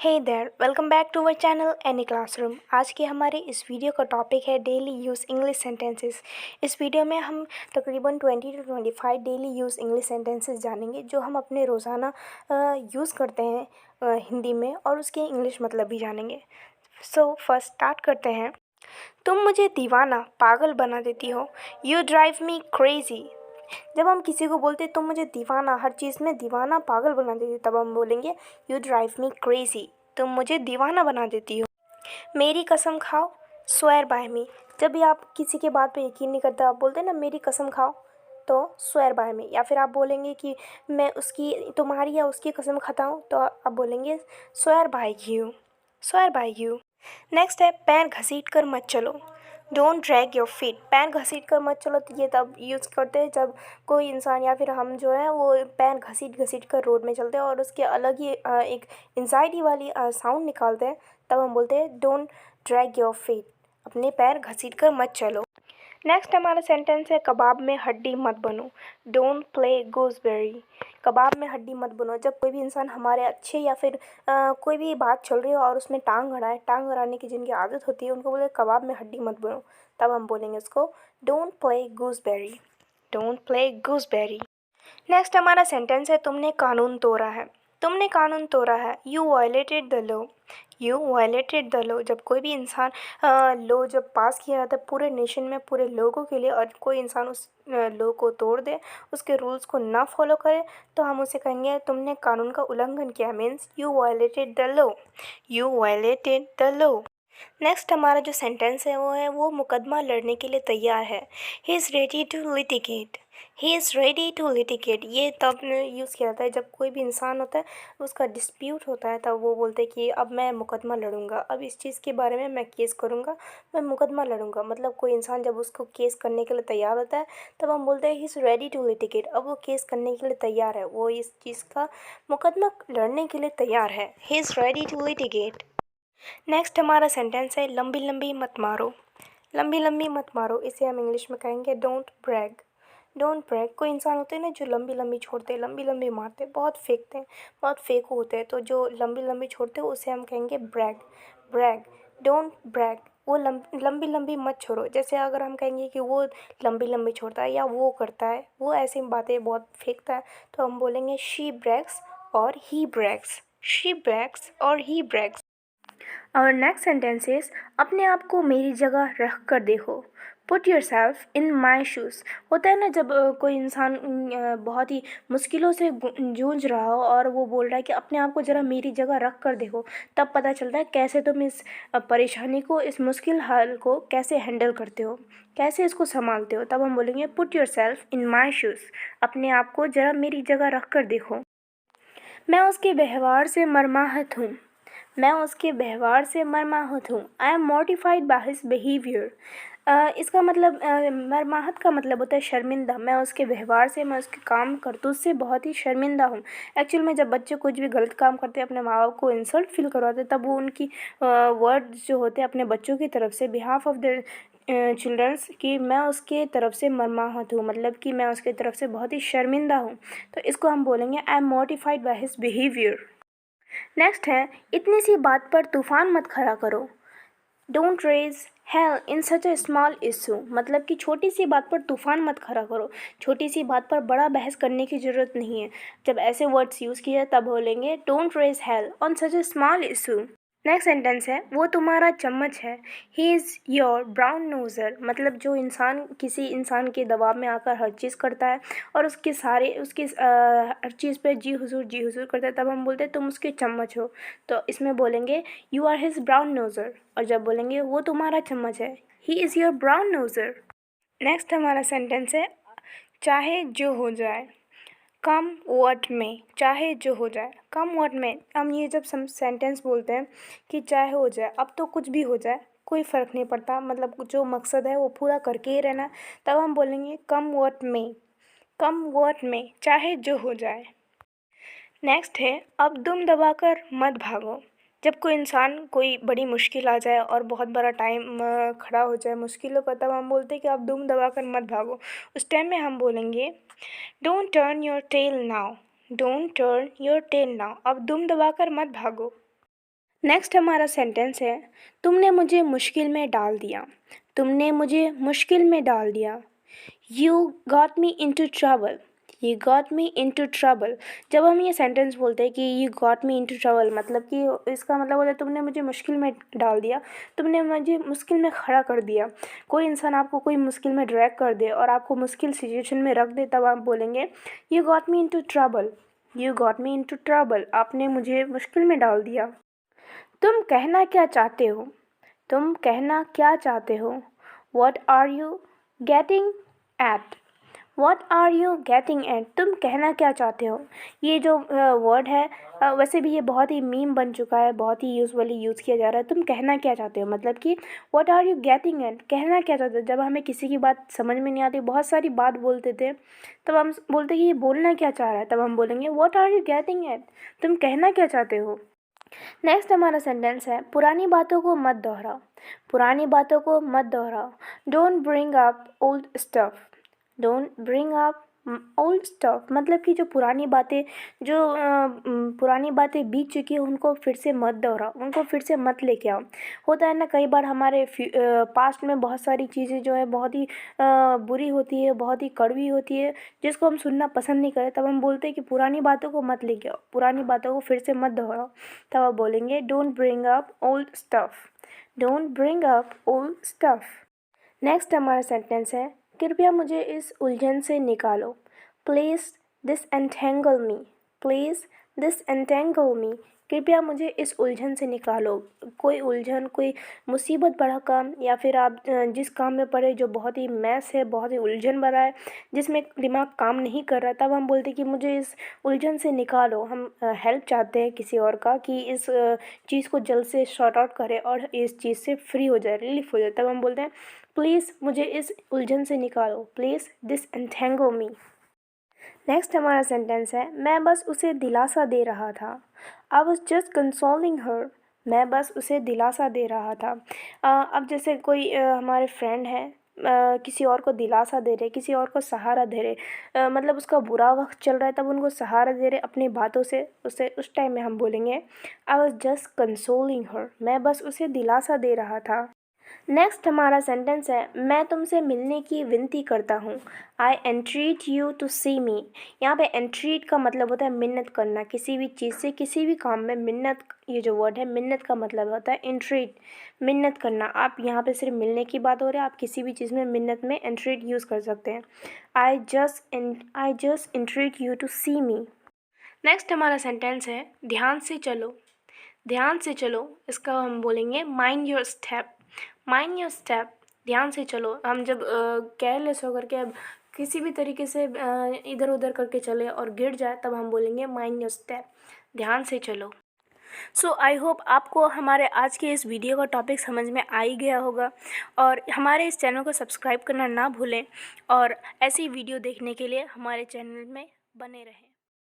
Hey there, welcome back to our channel any classroom. आज के हमारे इस वीडियो का टॉपिक है डेली यूज़ इंग्लिश सेंटेंसेस। इस वीडियो में हम तकरीबन 20 to 25 daily use English sentences जानेंगे जो हम अपने रोज़ाना यूज़ करते हैं हिंदी में, और उसके इंग्लिश मतलब भी जानेंगे। सो फर्स्ट स्टार्ट करते हैं। तुम मुझे दीवाना पागल बना देती हो। You drive me crazy. जब हम किसी को बोलते तुम मुझे दीवाना, हर चीज़ में दीवाना पागल बना देती हो, तब हम बोलेंगे यू ड्राइव मी क्रेज़ी। तुम मुझे दीवाना बना देती हो। मेरी कसम खाओ, स्वेयर बाय मी। जब भी आप किसी के बात पे यकीन नहीं करते, आप बोलते हैं ना मेरी कसम खाओ, तो स्वेयर बाय मी। या फिर आप बोलेंगे कि मैं उसकी, तुम्हारी या उसकी कसम खाता हूँ, तो आप बोलेंगे swear by you, swear by you. Next है पैर घसीट कर मत चलो। Don't drag your feet. पैर घसीट कर मत चलो, तो ये तब यूज़ करते हैं जब कोई इंसान या फिर हम जो है वो पैर घसीट घसीट कर रोड में चलते हैं और उसके अलग ही एक एंजाइटी वाली साउंड निकालते हैं, तब हम बोलते हैं डोंट ड्रैग योर फीट। अपने पैर घसीट कर मत चलो। नेक्स्ट हमारा सेंटेंस है कबाब में हड्डी मत बनो। Don't play gooseberry. कबाब में हड्डी मत बनो। जब कोई भी इंसान हमारे अच्छे या फिर कोई भी बात चल रही हो और उसमें टांग अड़ाए, टांग अड़ाने की जिनकी आदत होती है, उनको बोले कबाब में हड्डी मत बनो, तब हम बोलेंगे उसको don't play gooseberry, don't play gooseberry. Next हमारा सेंटेंस है तुमने कानून तोड़ा है। तुमने कानून तोड़ा है। You violated the law. You violated the law. जब कोई भी इंसान लॉ जब पास किया जाता है पूरे नेशन में, पूरे लोगों के लिए, और कोई इंसान उस लॉ को तोड़ दे, उसके रूल्स को ना फॉलो करे, तो हम उसे कहेंगे तुमने कानून का उल्लंघन किया। Means you violated the law, you violated the law. Next हमारा जो सेंटेंस है वो मुकदमा लड़ने के लिए तैयार है। He is ready to litigate. He is ready to litigate. ये तब यूज़ किया जाता है जब कोई भी इंसान होता है, उसका डिस्प्यूट होता है, तब वो बोलते हैं कि अब मैं मुकदमा लड़ूंगा, अब इस चीज़ के बारे में मैं केस करूंगा, मैं मुकदमा लड़ूंगा। मतलब कोई इंसान जब उसको केस करने के लिए तैयार होता है, तब हम बोलते हैं he is ready to litigate. अब वो केस करने के लिए तैयार है, वो इस चीज़ का मुकदमा लड़ने के लिए तैयार है। He is ready to litigate. Next हमारा सेंटेंस है लंबी लंबी मत मारो। लंबी लंबी मत मारो, इसे हम इंग्लिश में कहेंगे डोंट ब्रैग, डोंट ब्रैग। कोई इंसान होते हैं ना जो लंबी लंबी छोड़ते हैं, लंबी लंबी मारते हैं, बहुत फेंकते हैं, बहुत फेंकू होते हैं, तो जो लंबी लंबी छोड़ते हैं उसे हम कहेंगे ब्रैग, ब्रैग, डोंट ब्रैग। वो लंबी लंबी मत छोड़ो। जैसे अगर हम कहेंगे कि वो लंबी लंबी छोड़ता है या वो करता है, वो ऐसी बातें बहुत फेंकता है, तो हम बोलेंगे शी ब्रैग्स और ही ब्रैग्स, शी ब्रैग्स और ही ब्रैग्स। और नेक्स्ट सेंटेंस इज अपने आप को मेरी जगह रख कर देखो। Put your self in my shoes. होता है ना जब कोई इंसान बहुत ही मुश्किलों से जूझ रहा हो और वो बोल रहा है कि अपने आप को ज़रा मेरी जगह रख कर देखो, तब पता चलता है कैसे तुम इस परेशानी को, इस मुश्किल हाल को कैसे हैंडल करते हो, कैसे इसको संभालते हो। तब हम बोलेंगे put your self in my shoes. अपने आप को ज़रा मेरी जगह रख कर देखो। मैं उसके व्यवहार से मर्माहत हूँ। मैं उसके व्यवहार से मर्माहत हूँ। I am mortified by his behaviour. इसका मतलब मर्माहत का मतलब होता है शर्मिंदा। मैं उसके व्यवहार से, मैं उसके काम करतूत से बहुत ही शर्मिंदा हूँ। एक्चुअल में जब बच्चे कुछ भी गलत काम करते हैं, अपने माँ बाप को इंसल्ट फील करवाते हैं, तब वो उनकी वर्ड्स जो होते हैं अपने बच्चों की तरफ से, बिहाफ ऑफ द चिल्ड्रंस, कि मैं उसके तरफ से मर्माहत हूँ, मतलब कि मैं उसके तरफ से बहुत ही शर्मिंदा हूँ, तो इसको हम बोलेंगे I am mortified by his behaviour. Next है इतनी सी बात पर तूफान मत खड़ा करो। Don't raise hell in such a small issue. मतलब कि छोटी सी बात पर तूफान मत खड़ा करो, छोटी सी बात पर बड़ा बहस करने की ज़रूरत नहीं है। जब ऐसे वर्ड्स यूज़ किए तब बोलेंगे don't raise hell on such a small issue. Next sentence है वो तुम्हारा चम्मच है। He is your brown noser. मतलब जो इंसान किसी इंसान के दबाव में आकर हर चीज़ करता है और उसके सारे उसकी हर चीज़ पे जी हुजूर करता है, तब हम बोलते हैं तुम उसके चम्मच हो, तो इसमें बोलेंगे you are his brown noser. और जब बोलेंगे वो तुम्हारा चम्मच है, he is your brown noser. Next हमारा सेंटेंस है चाहे जो हो जाए। कम व्हाट में, चाहे जो हो जाए, कम व्हाट में। हम ये जब सेंटेंस बोलते हैं कि चाहे हो जाए, अब तो कुछ भी हो जाए, कोई फ़र्क नहीं पड़ता, मतलब जो मकसद है वो पूरा करके ही रहना, तब हम बोलेंगे कम व्हाट में, कम व्हाट में, चाहे जो हो जाए। नेक्स्ट है अब दुम दबाकर मत भागो। जब कोई इंसान, कोई बड़ी मुश्किल आ जाए और बहुत बड़ा टाइम खड़ा हो जाए मुश्किलों का, तब हम बोलते हैं कि अब दुम दबाकर मत भागो। उस टाइम में हम बोलेंगे don't turn your tail now, don't turn your tail now. अब दुम दबाकर मत भागो। नेक्स्ट हमारा सेंटेंस है, तुमने मुझे मुश्किल में डाल दिया। तुमने मुझे मुश्किल में डाल दिया। You got me into trouble. You got me into trouble. जब हम ये सेंटेंस बोलते हैं कि you got me into trouble, मतलब कि इसका मतलब होता है तुमने मुझे मुश्किल में डाल दिया, तुमने मुझे मुश्किल में खड़ा कर दिया। कोई इंसान आपको कोई मुश्किल में ड्रैग कर दे और आपको मुश्किल सिचुएशन में रख दे, तब आप बोलेंगे you got me into trouble. You got me into trouble, आपने मुझे मुश्किल में डाल दिया। तुम कहना क्या चाहते हो? तुम कहना क्या चाहते हो? What are you getting at? What are you getting at? तुम कहना क्या चाहते हो? ये जो वर्ड है, वैसे भी ये बहुत ही मीम बन चुका है, बहुत ही यूजुअली यूज़ किया जा रहा है। तुम कहना क्या चाहते हो मतलब कि what are you getting at, कहना क्या चाहते हो। जब हमें किसी की बात समझ में नहीं आती, बहुत सारी बात बोलते थे, तब हम बोलते कि ये बोलना क्या चाह रहा है, तब हम बोलेंगे what are you getting at, तुम कहना क्या चाहते हो। नेक्स्ट हमारा सेंटेंस है, पुरानी बातों को मत दोहराओ। पुरानी बातों को मत दोहराओ। Don't bring up old stuff. Don't bring up old stuff, मतलब कि जो पुरानी बातें, जो पुरानी बातें बीत चुकी है, उनको फिर से मत दोहराओ, उनको फिर से मत लेके आओ। होता है ना, कई बार हमारे पास्ट में बहुत सारी चीज़ें जो है बहुत ही बुरी होती है, बहुत ही कड़वी होती है, जिसको हम सुनना पसंद नहीं करें, तब हम बोलते हैं कि पुरानी बातों को मत लेके आओ, पुरानी बातों को फिर से मत दोहराओ। तब आप बोलेंगे don't bring up old stuff. Don't bring up old stuff. Next हमारा सेंटेंस है, कृपया मुझे इस उलझन से निकालो। Please disentangle me. Please disentangle मी, कृपया मुझे इस उलझन से निकालो। कोई उलझन, कोई मुसीबत भरा काम, या फिर आप जिस काम में पड़े जो बहुत ही मैस है, बहुत ही उलझन भरा है, जिसमें दिमाग काम नहीं कर रहा, तब हम बोलते हैं कि मुझे इस उलझन से निकालो। हम हेल्प चाहते हैं किसी और का कि इस चीज़ को जल्द से शॉर्ट आउट करे और इस चीज़ से फ्री हो जाए, रिलीफ हो जाए, तब हम बोलते हैं प्लीज़ मुझे इस उलझन से निकालो। Please disentangle me. नेक्स्ट हमारा सेंटेंस है, मैं बस उसे दिलासा दे रहा था। I was just consoling her. मैं बस उसे दिलासा दे रहा था। अब जैसे कोई हमारे फ्रेंड हैं, किसी और को दिलासा दे रहे, किसी और को सहारा दे रहे, मतलब उसका बुरा वक्त चल रहा है, तब उनको सहारा दे रहे अपनी बातों से, उसे उस टाइम में हम बोलेंगे आई वॉज जस्ट कंसोलिंग हर। मैं बस उसे दिलासा दे रहा था। नेक्स्ट हमारा सेंटेंस है, मैं तुमसे मिलने की विनती करता हूँ। आई एंट्रीट यू टू सी मी। यहाँ पे एंट्रीट का मतलब होता है मिन्नत करना, किसी भी चीज़ से, किसी भी काम में मिन्नत, ये जो वर्ड है मिन्नत का मतलब होता है एंट्रीट, मिन्नत करना। आप यहाँ पे सिर्फ मिलने की बात हो रही है, आप किसी भी चीज़ में मिन्नत में एंट्रीट यूज़ कर सकते हैं। I just entreat you to see me. Next हमारा सेंटेंस है, ध्यान से चलो। ध्यान से चलो, इसका हम बोलेंगे mind your step. Mind your step, ध्यान से चलो। हम जब केयरलेस होकर के अब किसी भी तरीके से इधर उधर करके चले और गिर जाए, तब हम बोलेंगे माइंड योर स्टेप, ध्यान से चलो। सो आई होप आपको हमारे आज के इस वीडियो का टॉपिक समझ में आ ही गया होगा, और हमारे इस चैनल को सब्सक्राइब करना ना भूलें, और ऐसी वीडियो देखने के लिए हमारे चैनल में बने रहें।